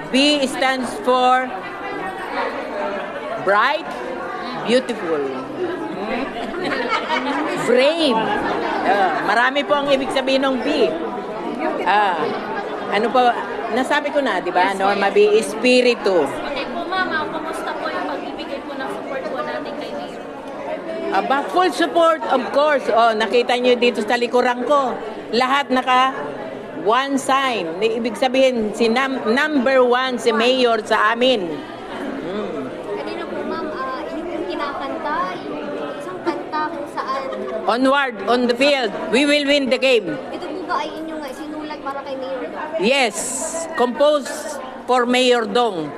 B stands for bright, beautiful. Brave. Marami po ang ibig sabihin ng B. Ano po, nasabi ko na, di ba? Norma B, espiritu. Okay po, ma'am, kumusta po yung pagbibigay po ng support po natin kay Mayor? Aba, full support, of course. Oh, nakita nyo dito sa likuran ko. Lahat naka one sign. Ibig sabihin, si number one, si Mayor sa amin. Kanina po, ma'am, yung kinakanta, yung isang kanta kung saan, Onward, on the field, we will win the game. ito po ba ay inyong sinulat para kay Mayor? Yes, composed for Mayor Dong.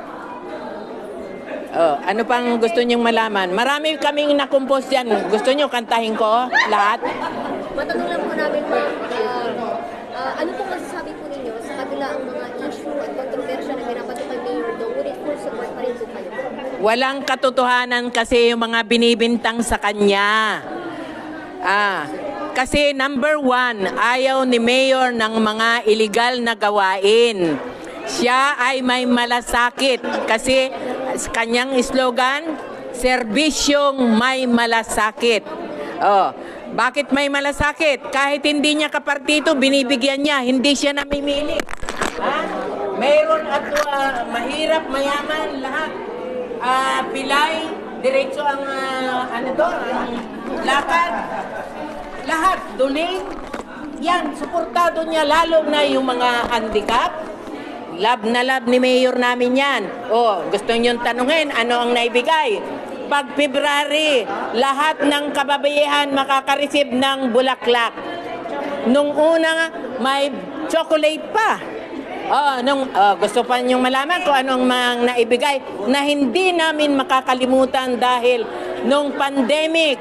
Ano pang gusto niyong malaman? Marami kaming na-compose yan. Gusto niyo kantahin ko lahat? Matanong lang po namin, ma'am, ano po masasabi po ninyo sa kabila ang mga issue at kontrobersya na binabato kay Mayor Dong, ngunit full support pa rin po kayo? Walang katotohanan kasi yung mga binibintang sa kanya. Kasi number one, ayaw ni Mayor ng mga illegal na gawain. Siya ay may malasakit kasi kanyang slogan, serbisyong may malasakit. Bakit may malasakit? Kahit hindi niya kapartito, binibigyan niya, hindi siya namimili. Mayroon at mahirap, mayaman, lahat. Pilay, diretso ang ang lakad. Lahat, duling. Yan, suportado niya, lalo na yung mga handicap. Love na love ni Mayor namin yan. Gusto niyong tanungin, ano ang naibigay? Pag February, lahat ng kababayan makaka-receive ng bulaklak. Nung una, may chocolate pa. Gusto pa niyong malaman kung anong naibigay na hindi namin makakalimutan dahil nung pandemic,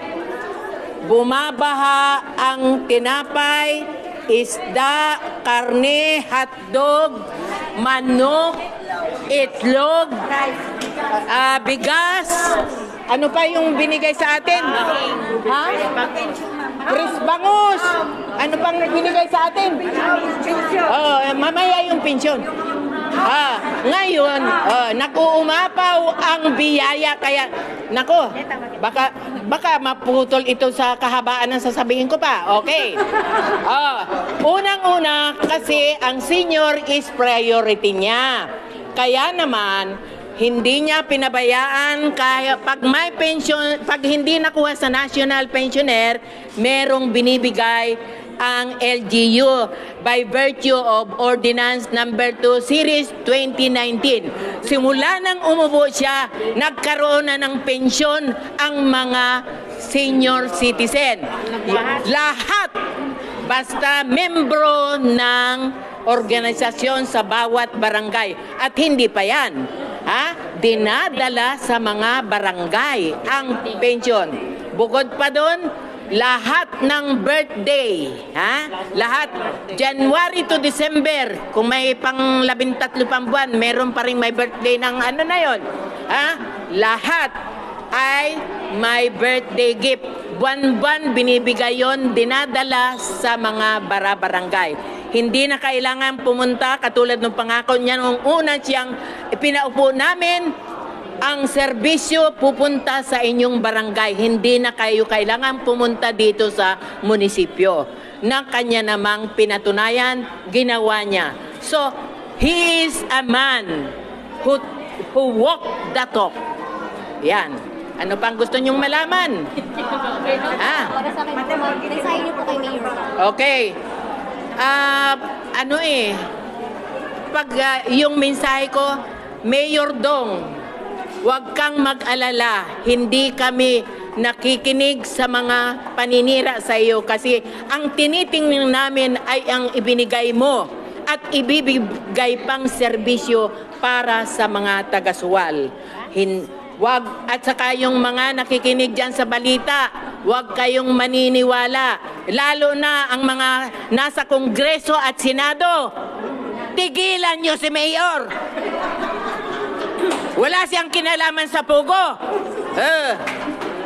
bumabaha ang tinapay, isda, karne, hotdog, manok, itlog, bigas. Ano pa yung binigay sa atin? Bangus. Ano pang binigay sa atin? Mamaya yung pensyon. Ngayon, nag-uumapaw ang biyaya kaya baka maputol ito sa kahabaan ng sasabihin ko pa. Okay. Unang-una kasi ang senior is priority niya. Kaya naman hindi niya pinabayaan kaya pag may pension, pag hindi nakuha sa national pensioner, merong binibigay ang LGU by virtue of Ordinance Number 2 Series 2019. Simula nang umupo siya, nagkaroon na ng pensyon ang mga senior citizen. Lahat, basta membro ng organisasyon sa bawat barangay. At hindi pa yan. Dinadala sa mga barangay ang pensyon. Bukod pa doon, lahat ng birthday, lahat, January to December, kung may pang 13 pang buwan, meron pa rin may birthday ng ano na yon, lahat ay may birthday gift. Buwan-buwan binibigay yon, dinadala sa mga barangay. Hindi na kailangan pumunta, katulad ng pangako niya nung una siyang pinaupo namin, ang serbisyo pupunta sa inyong barangay. Hindi na kayo kailangan pumunta dito sa munisipyo. Na kanya namang pinatunayan, ginawa niya. So, he is a man who walked the talk. Yan. Ano pang gusto niyong malaman? Para sa akin po, ma'am, mensahe niyo po kay Mayor. Okay. Pag yung mensahe ko, Mayor Dong, huwag kang mag-alala, hindi kami nakikinig sa mga paninira sa iyo kasi ang tinitingnan namin ay ang ibinigay mo at ibibigay pang serbisyo para sa mga taga-Suwal. Wag, at saka yung mga nakikinig dyan sa balita, huwag kayong maniniwala. Lalo na ang mga nasa Kongreso at Senado. Tigilan nyo si Mayor. Wala siyang kinalaman sa pugo.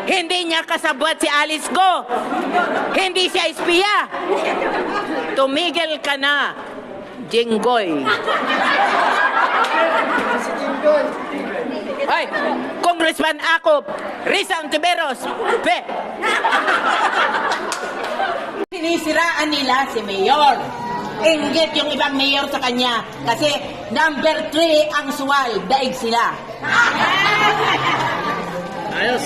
Hindi niya kasabwat si Alice Go. Hindi siya espiya. Tumigil ka na, Jinggoy. Hoy, Congressman Akop, Risa Ontiveros, Pe! Sinisiraan nila si Mayor. Inggit yung ibang mayor sa kanya kasi number 3 ang suwal, daig sila. Ayos.